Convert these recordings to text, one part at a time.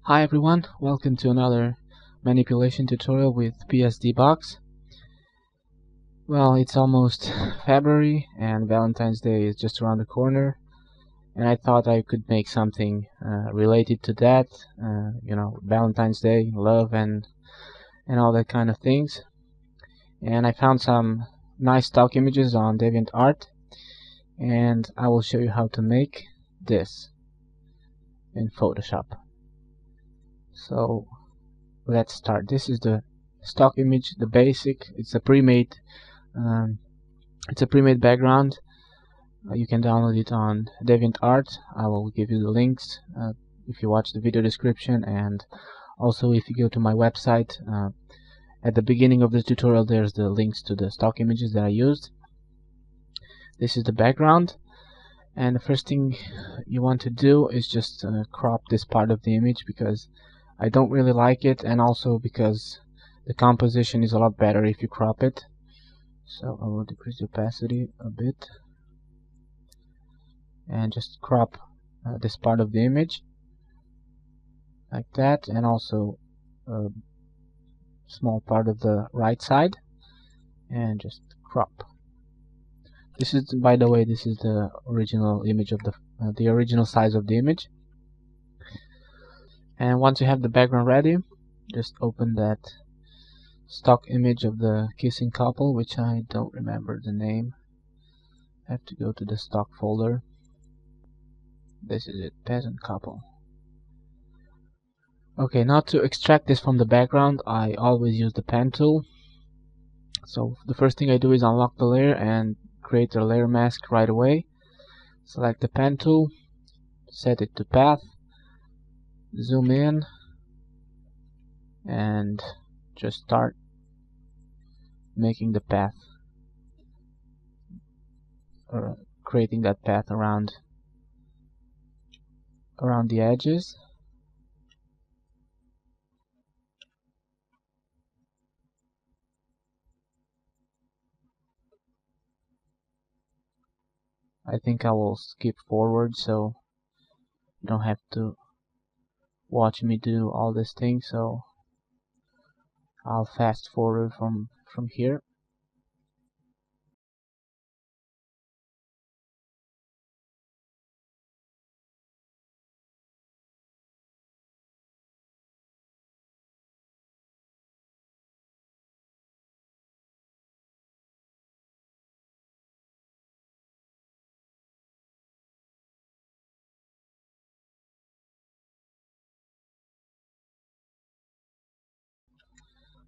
Hi everyone, welcome to another manipulation tutorial with PSD box. Well, it's almost February and Valentine's Day is just around the corner, and I thought I could make something related to that, Valentine's Day, love and all that kind of things. And I found some nice stock images on DeviantArt, and I will show you how to make this in Photoshop. So let's start. This is the stock image, the basic. It's a pre-made background. You can download it on DeviantArt. I will give you the links if you watch the video description, and also if you go to my website at the beginning of the tutorial there's the links to the stock images that I used. This is the background, and the first thing you want to do is just crop this part of the image, because I don't really like it, and also because the composition is a lot better if you crop it. So I will decrease the opacity a bit and just crop this part of the image like that, and also a small part of the right side, and just crop. This is, by the way, this is the original image of the original size of the image. And once you have the background ready, just open that stock image of the kissing couple, which I don't remember the name. I have to go to the stock folder. This is it, peasant couple. Okay, now to extract this from the background, I always use the pen tool. So the first thing I do is unlock the layer and create a layer mask right away. Select the pen tool, set it to path, zoom in, and just start making the path, or creating that path around the edges. I think I will skip forward so you don't have to watch me do all this thing, so I'll fast forward from here.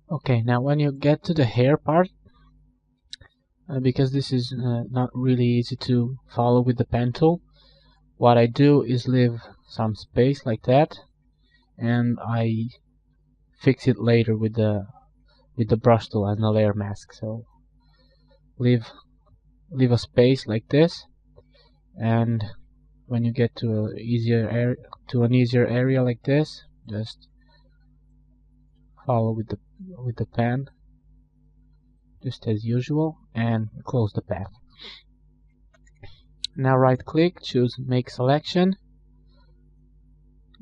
Okay, now when you get to the hair part, because this is not really easy to follow with the pen tool, what I do is leave some space like that, and I fix it later with the brush tool and the layer mask. So leave a space like this, and when you get to an easier area like this, just follow with the pen, just as usual, and close the path. Now right click, choose make selection,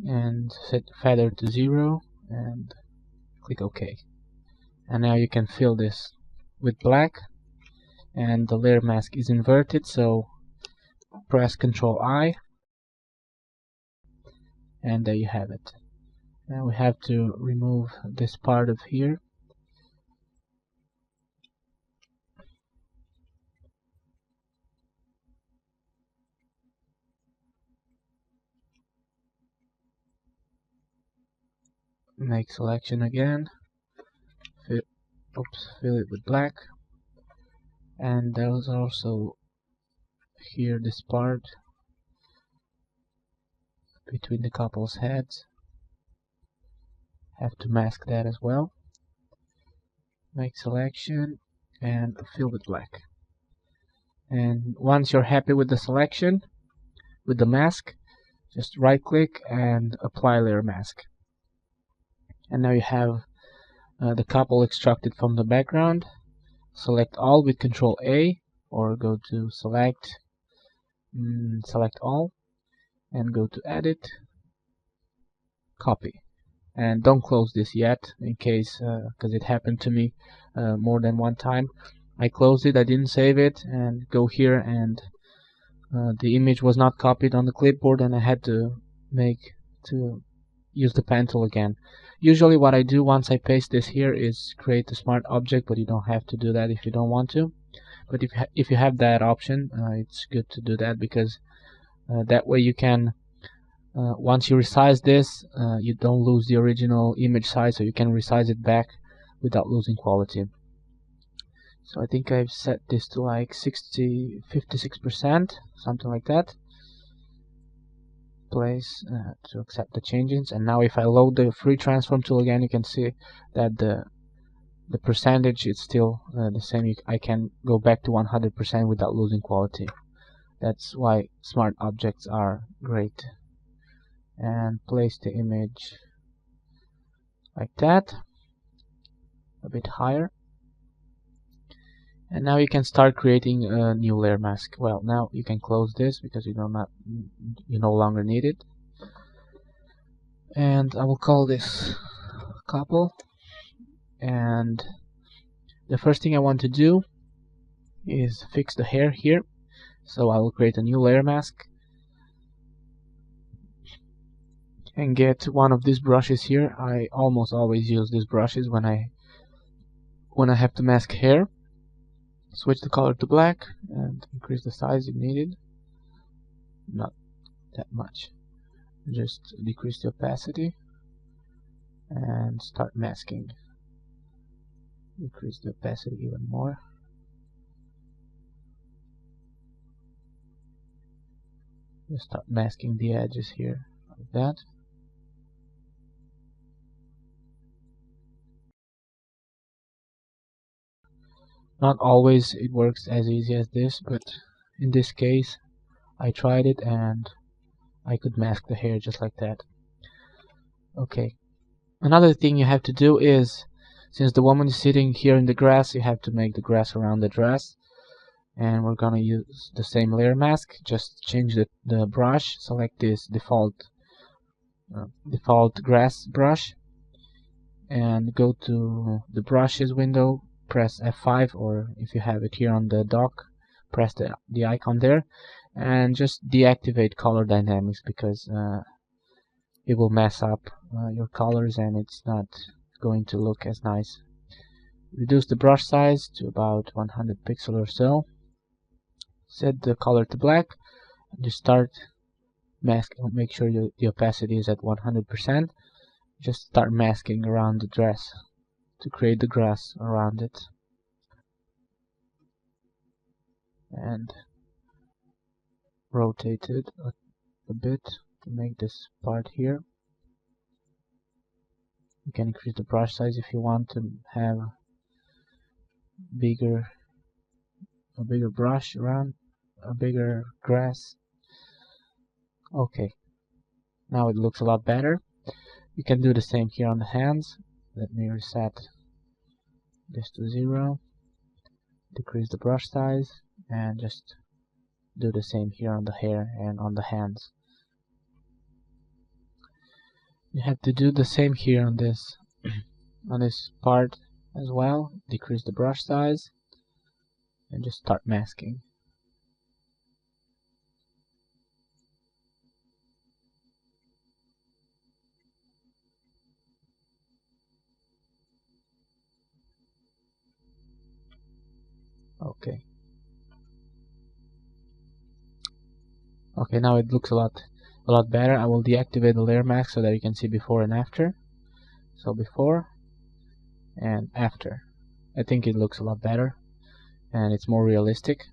and set feather to 0, and click OK. And now you can fill this with black, and the layer mask is inverted, so press Ctrl I, and there you have it. Now we have to remove this part of here. Make selection again, fill it with black, and there's also here this part between the couple's heads. Have to mask that as well. Make selection and fill with black. And once you're happy with the selection, with the mask, just right click and apply layer mask. And now you have the couple extracted from the background. Select all with Ctrl A, or go to select all, and go to edit, copy. And don't close this yet, in case, because it happened to me more than one time. I closed it, I didn't save it, and go here, and the image was not copied on the clipboard, and I had to use the pen tool again. Usually what I do once I paste this here is create a smart object, but you don't have to do that if you don't want to. But if you have that option, it's good to do that, because that way you can, once you resize this, you don't lose the original image size, so you can resize it back without losing quality. So I think I've set this to like 56%, something like that. Place to accept the changes, and now if I load the free transform tool again, you can see that the percentage is still the same. I can go back to 100% without losing quality. That's why smart objects are great. And place the image like that, a bit higher. And now you can start creating a new layer mask. Well, now you can close this because you no longer need it. And I will call this couple. And the first thing I want to do is fix the hair here. So I will create a new layer mask and get one of these brushes here. I almost always use these brushes when I have to mask hair. Switch the color to black and increase the size if needed. Not that much. Just decrease the opacity and start masking. Increase the opacity even more. Just start masking the edges here like that. Not always it works as easy as this, but in this case I tried it and I could mask the hair just like that. Okay. Another thing you have to do is, since the woman is sitting here in the grass, you have to make the grass around the dress. And we're gonna use the same layer mask. Just change the brush. Select this default grass brush and go to the brushes window. Press F5, or if you have it here on the dock, press the icon there, and just deactivate color dynamics, because it will mess up your colors and it's not going to look as nice. Reduce the brush size to about 100 pixels or so. Set the color to black and just start masking. Make sure the opacity is at 100%. Just start masking around the dress to create the grass around it. And rotate it a bit to make this part here. You can increase the brush size if you want to have a bigger brush around, a bigger grass. Okay, now it looks a lot better. You can do the same here on the hands. Let me reset this to 0, decrease the brush size, and just do the same here on the hair and on the hands. You have to do the same here on this part as well. Decrease the brush size and just start masking. Okay, now it looks a lot better. I will deactivate the layer mask so that you can see before and after. So before and after. I think it looks a lot better and it's more realistic.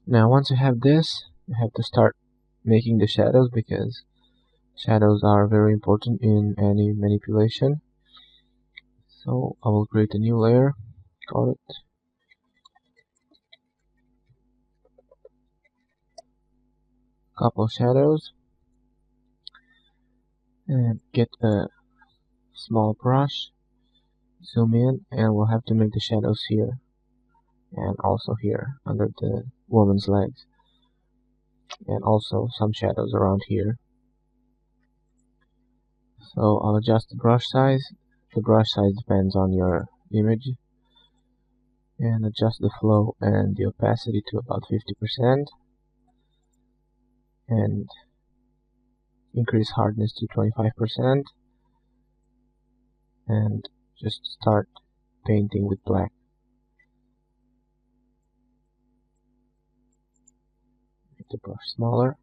Now once you have this, you have to start making the shadows, because shadows are very important in any manipulation. So I will create a new layer, call it couple shadows, and get a small brush, zoom in, and we'll have to make the shadows here and also here under the woman's legs, and also some shadows around here. So I'll adjust the brush size. The brush size depends on your image, and adjust the flow and the opacity to about 50%, and increase hardness to 25%, and just start painting with black. Make the brush smaller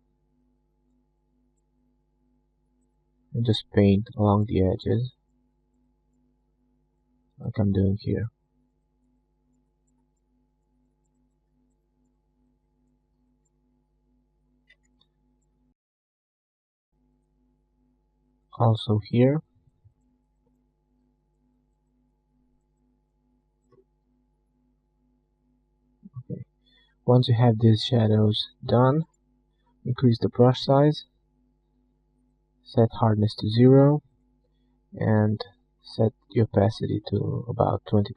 and just paint along the edges like I'm doing here. Also here. Okay. Once you have these shadows done, increase the brush size, set hardness to 0, and set the opacity to about 20%,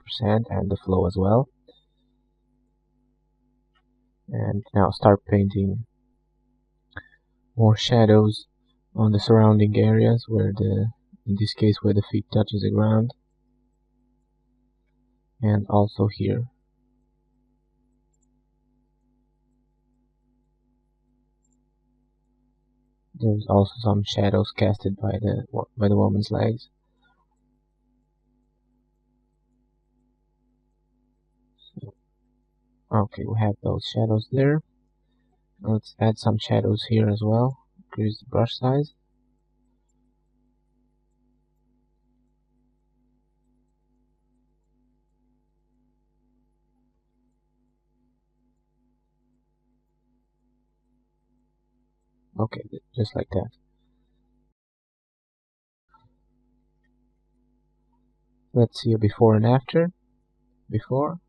and the flow as well. And now start painting more shadows on the surrounding areas where in this case where the feet touches the ground, and also here. There's also some shadows casted by the woman's legs. Okay, we have those shadows there. Let's add some shadows here as well. Increase the brush size. Okay, just like that. Let's see a before and after. Before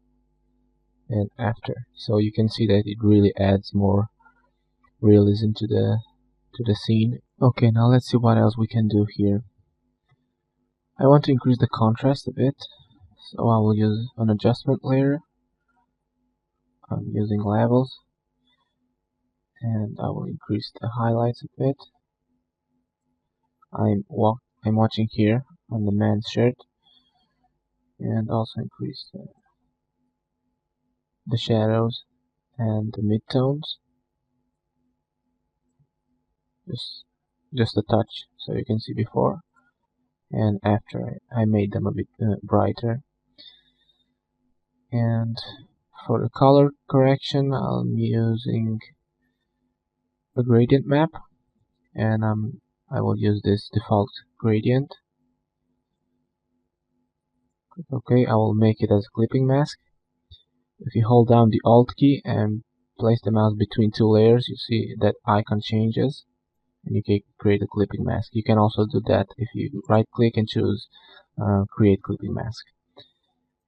and after. So you can see that it really adds more realism to the scene. Okay, now let's see what else we can do here. I want to increase the contrast a bit, so I will use an adjustment layer. I'm using levels, and I will increase the highlights a bit. I'm watching here on the man's shirt, and also increase the shadows and the midtones, just a touch, so you can see before and after. I made them a bit brighter. And for the color correction, I'm using a gradient map, and I will use this default gradient. Click OK. I will make it as a clipping mask. If you hold down the Alt key and place the mouse between two layers, you see that icon changes, and you can create a clipping mask. You can also do that if you right click and choose create clipping mask.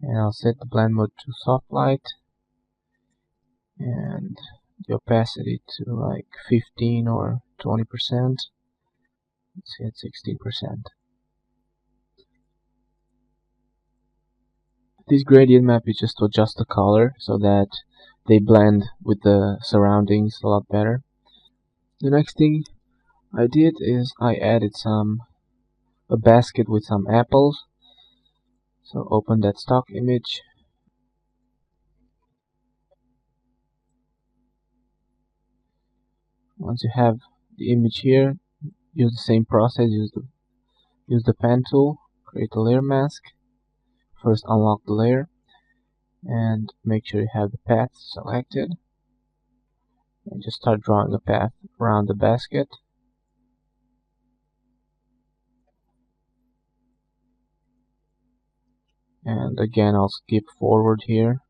And I'll set the blend mode to soft light, and the opacity to like 15 or 20%. Let's see, at 16%. This gradient map is just to adjust the color so that they blend with the surroundings a lot better. The next thing I did is I added a basket with some apples. So open that stock image. Once you have the image here, use the same process. Use the pen tool, create a layer mask. First unlock the layer and make sure you have the path selected, and just start drawing a path around the basket. And again, I'll skip forward here.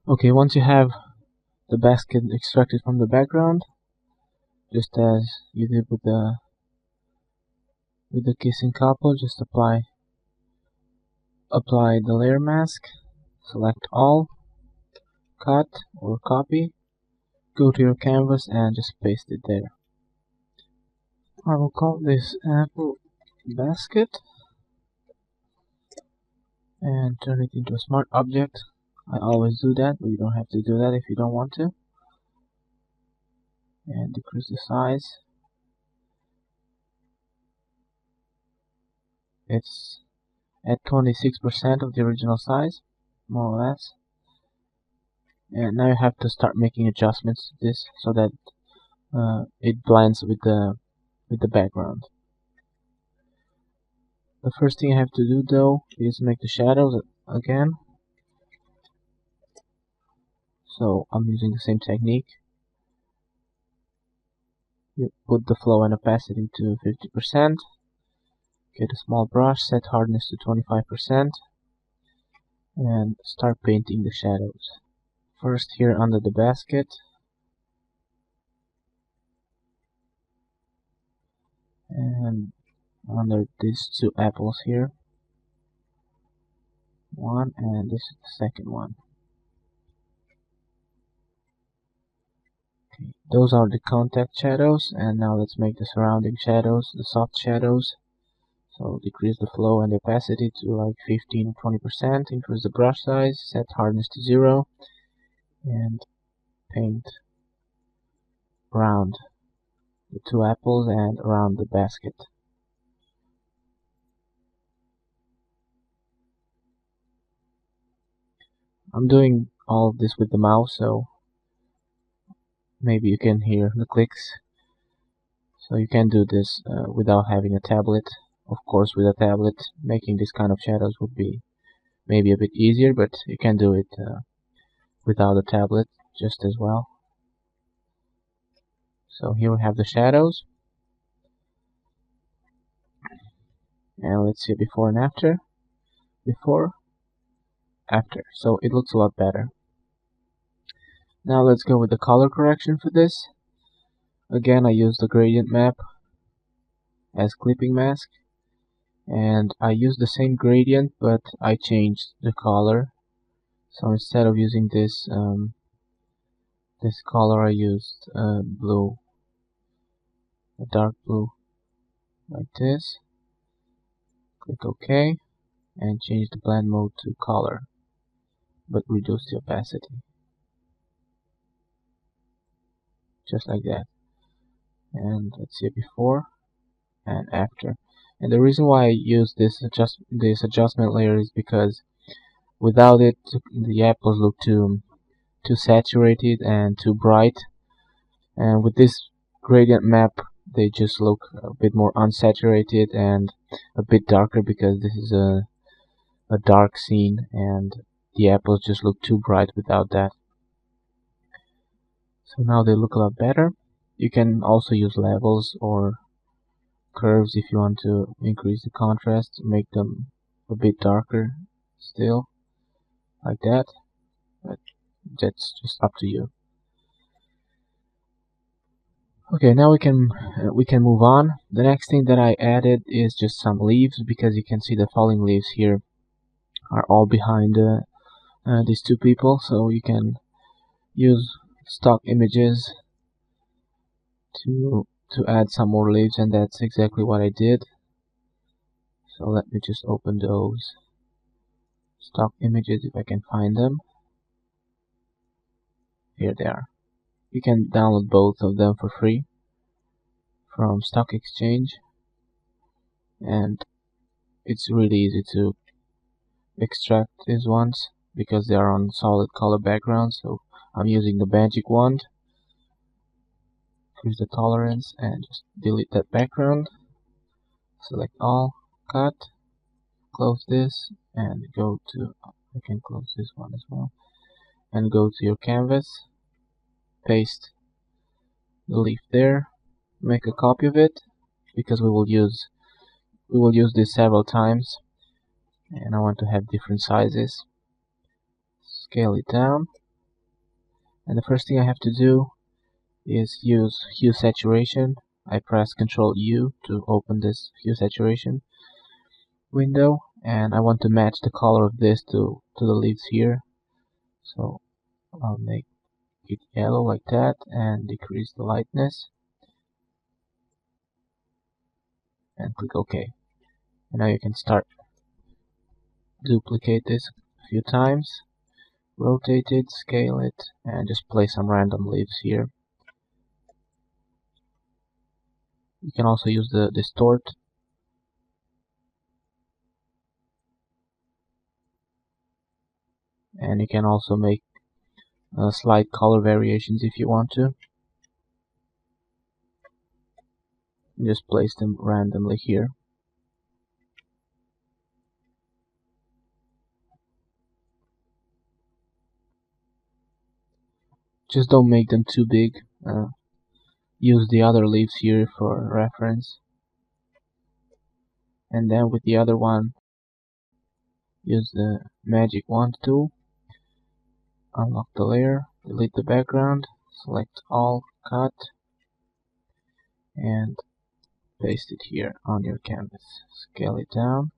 Okay, once you have the basket extracted from the background, just as you did with the kissing couple. Just apply the layer mask, select all, cut or copy, go to your canvas and just paste it there. I will call this apple basket and turn it into a smart object. I always do that, but you don't have to do that if you don't want to. And decrease the size. It's at 26% of the original size, more or less. And now you have to start making adjustments to this so that it blends with the background. The first thing I have to do though is make the shadows again. So I'm using the same technique. You put the flow and opacity to 50%. Get a small brush, set hardness to 25%, and start painting the shadows. First here under the basket, and under these two apples here, one, and this is the second one. Okay, those are the contact shadows, and now let's make the surrounding shadows, the soft shadows. So decrease the flow and the opacity to like 15 or 20%, increase the brush size, set hardness to 0, and paint around the two apples and around the basket. I'm doing all of this with the mouse, so maybe you can hear the clicks. So you can do this without having a tablet. Of course, with a tablet, making this kind of shadows would be maybe a bit easier, but you can do it without a tablet just as well. So here we have the shadows, and let's see before and after. Before, after. So it looks a lot better. Now let's go with the color correction for this. Again, I use the gradient map as clipping mask, and I use the same gradient, but I changed the color. So instead of using this this color, I used blue, a dark blue, like this. Click OK, and change the blend mode to color, but reduce the opacity, just like that. And let's see before and after. And the reason why I use this adjustment layer is because without it, the apples look too saturated and too bright, and with this gradient map, they just look a bit more unsaturated and a bit darker, because this is a dark scene and the apples just look too bright without that. So now they look a lot better. You can also use levels or curves if you want to increase the contrast, make them a bit darker still, like that, but that's just up to you. Okay, now we can move on. The next thing that I added is just some leaves, because you can see the falling leaves here are all behind these two people, so you can use stock images to add some more leaves, and that's exactly what I did. So let me just open those stock images if I can find them. Here they are. You can download both of them for free from Stock Exchange, and it's really easy to extract these ones because they are on solid color background. So I'm using the magic wand, increase the tolerance, and just delete that background, select all, cut, close this, and go to, I can close this one as well, and go to your canvas, paste the leaf there, make a copy of it, because we will use this several times, and I want to have different sizes. Scale it down, and the first thing I have to do is use hue saturation. I press Ctrl U to open this hue saturation window, and I want to match the color of this to the leaves here. So I'll make it yellow like that and decrease the lightness and click OK. And now you can start. Duplicate this a few times, rotate it, scale it, and just place some random leaves here. You can also use the distort, and you can also make slight color variations if you want to. Just place them randomly here. Just don't make them too big. Use the other leaves here for reference. And then with the other one, use the magic wand tool. Unlock the layer, delete the background, select all, cut, and paste it here on your canvas. Scale it down.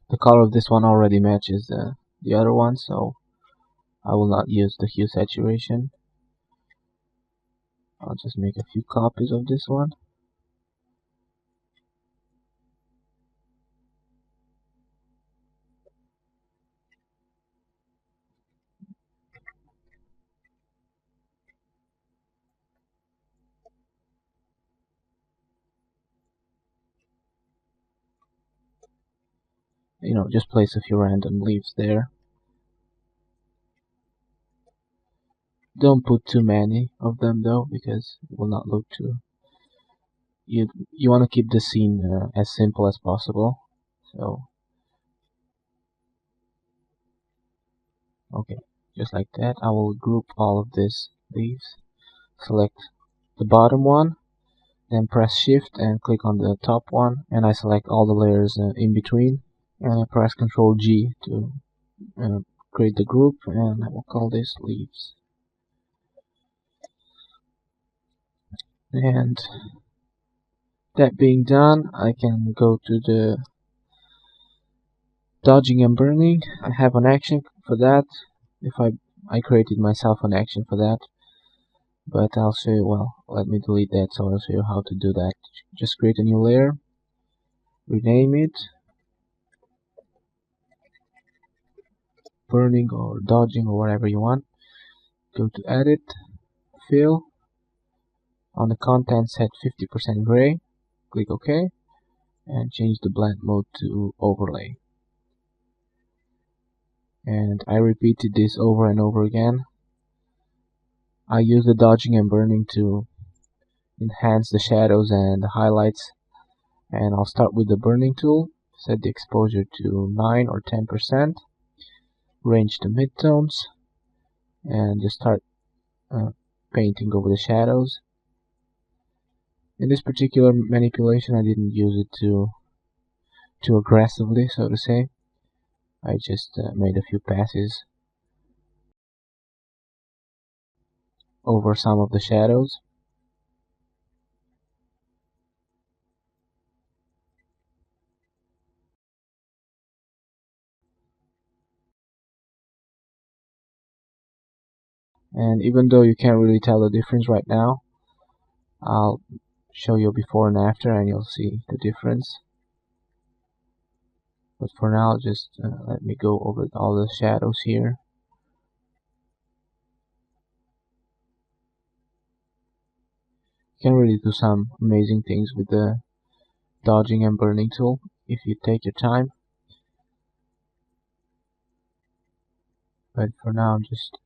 The color of this one already matches the other one, so I will not use the hue saturation. I'll just make a few copies of this one. Just place a few random leaves there. Don't put too many of them though, because it will not look too. You want to keep the scene as simple as possible. So okay, just like that. I will group all of these leaves. Select the bottom one, then press Shift and click on the top one, and I select all the layers in between, and I press Ctrl G to create the group, and I will call this leaves. And that being done, I can go to the dodging and burning. I have an action for that. If I created myself an action for that, but I'll show you. Well, let me delete that, so I'll show you how to do that. Just create a new layer, rename it burning or dodging or whatever you want. Go to edit, fill, on the content set 50% gray, click OK, and change the blend mode to overlay. And I repeated this over and over again. I use the dodging and burning to enhance the shadows and the highlights, and I'll start with the burning tool. Set the exposure to 9 or 10%, range to midtones, and just start painting over the shadows. In this particular manipulation, I didn't use it too aggressively, so to say. I just made a few passes over some of the shadows. And even though you can't really tell the difference right now, I'll show you before and after and you'll see the difference. But for now, just let me go over all the shadows here. You can really do some amazing things with the dodging and burning tool if you take your time. But for now, I'm just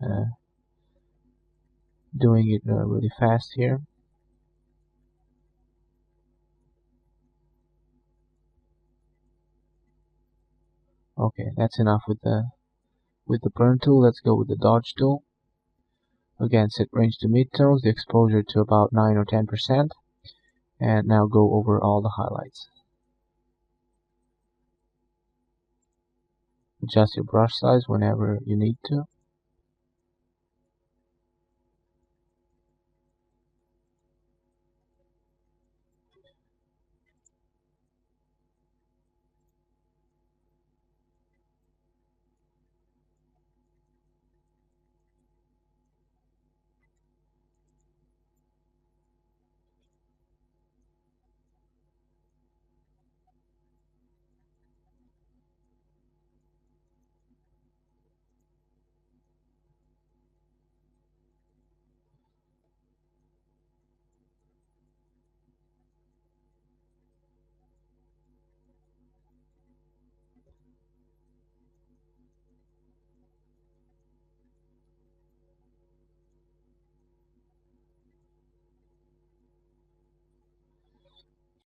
doing it really fast here. Okay, that's enough with the burn tool. Let's go with the dodge tool. Again, set range to midtones, the exposure to about 9 or 10%, and now go over all the highlights. Adjust your brush size whenever you need to.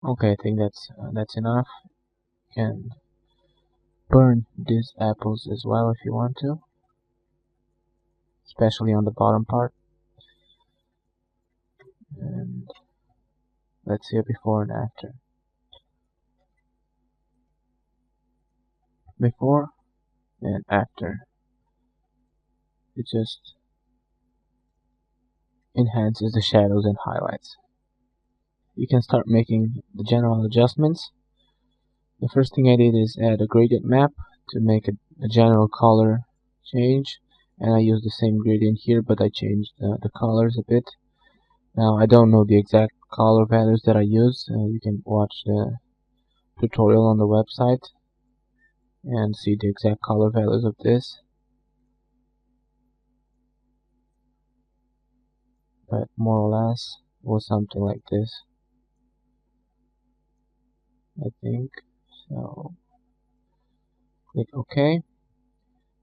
Okay, I think that's enough. You can burn these apples as well if you want to, especially on the bottom part. And let's see a before and after. Before and after. It just enhances the shadows and highlights. You can start making the general adjustments. The first thing I did is add a gradient map to make a general color change, and I used the same gradient here, but I changed the colors a bit. Now I don't know the exact color values that I used. You can watch the tutorial on the website and see the exact color values of this. But more or less was something like this, I think. So click OK,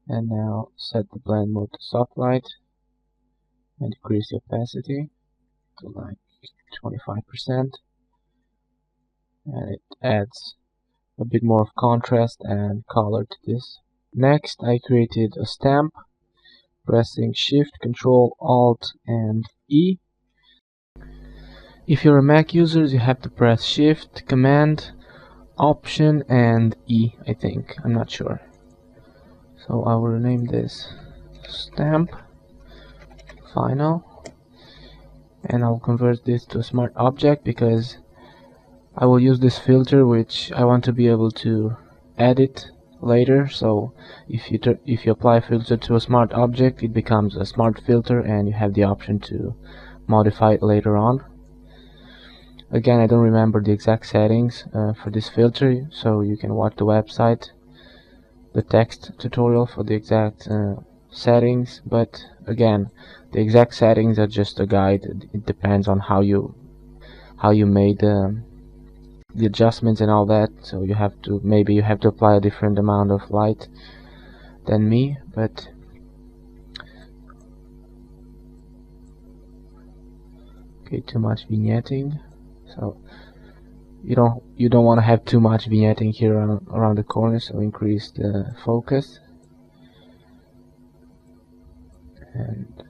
and now set the blend mode to soft light and decrease the opacity to like 25%, and it adds a bit more of contrast and color to this. Next, I created a stamp pressing Shift, Control, Alt, and E. If you're a Mac user, you have to press Shift, Command, Option, and E, I think. I'm not sure. So I will rename this Stamp Final, and I'll convert this to a smart object because I will use this filter, which I want to be able to edit later. So if you apply filter to a smart object, it becomes a smart filter, and you have the option to modify it later on. Again, I don't remember the exact settings for this filter, so you can watch the website, the text tutorial for the exact settings. But again, the exact settings are just a guide. It depends on how you made the adjustments and all that. So maybe you have to apply a different amount of light than me, but okay, too much vignetting. So you don't want to have too much vignetting here around the corner, so increase the focus and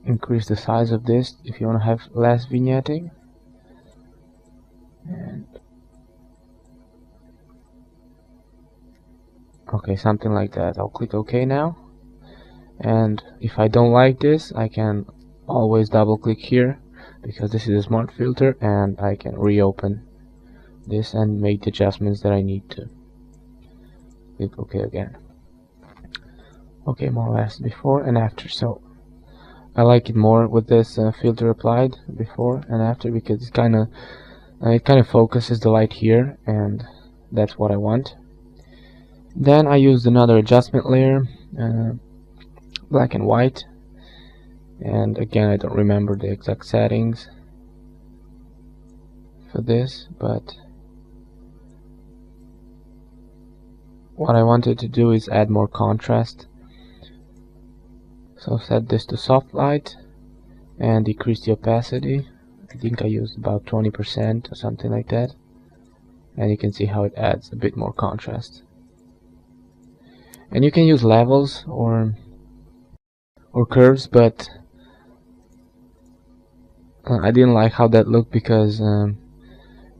increase the size of this if you want to have less vignetting. And okay, something like that. I'll click OK now, and if I don't like this, I can always double click here because this is a smart filter, and I can reopen this and make the adjustments that I need to. Click OK again. Okay, more or less before and after. So I like it more with this filter applied before and after, because it kind of focuses the light here, and that's what I want. Then I used another adjustment layer, black and white, and again I don't remember the exact settings for this, but what I wanted to do is add more contrast. So set this to soft light and decrease the opacity. I think I used about 20% or something like that, and you can see how it adds a bit more contrast. And you can use levels or or curves, but I didn't like how that looked because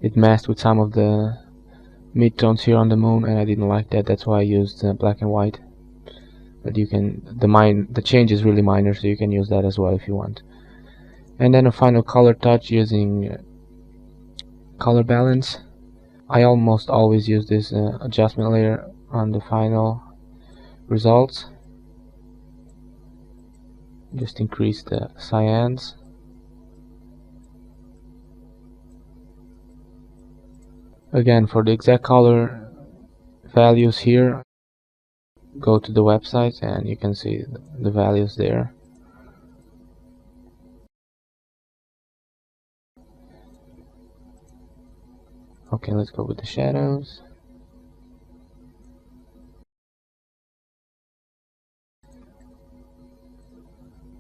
it messed with some of the midtones here on the moon, and I didn't like that. That's why I used black and white. But you can, the change is really minor, so you can use that as well if you want. And then a final color touch using color balance. I almost always use this adjustment layer on the final results. Just increase the cyans. Again, for the exact color values here, go to the website and you can see the values there. Okay, let's go with the shadows.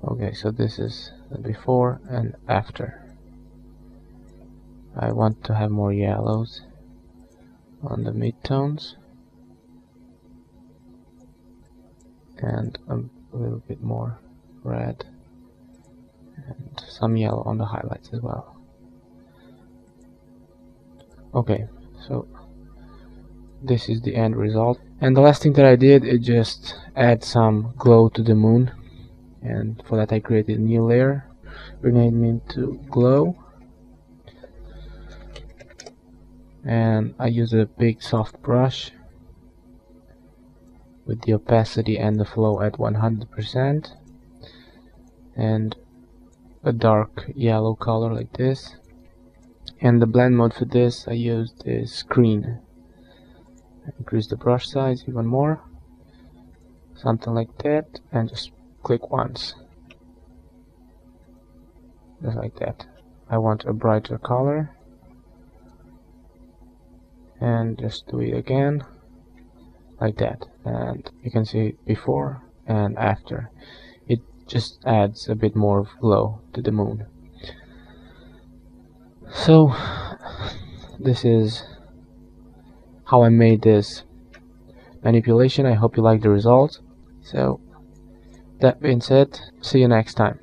Okay, so this is the before and after. I want to have more yellows on the midtones and a little bit more red and some yellow on the highlights as well. Okay, so this is the end result, and the last thing that I did is just add some glow to the moon, and for that I created a new layer, renamed it to glow, and I use a big soft brush with the opacity and the flow at 100% and a dark yellow color like this. And the blend mode for this I used is screen. Increase the brush size even more, something like that, and just click once, just like that. I want a brighter color, and just do it again like that, and you can see before and after. It just adds a bit more glow to the moon. So this is how I made this manipulation. I hope you like the result. So that being said, see you next time.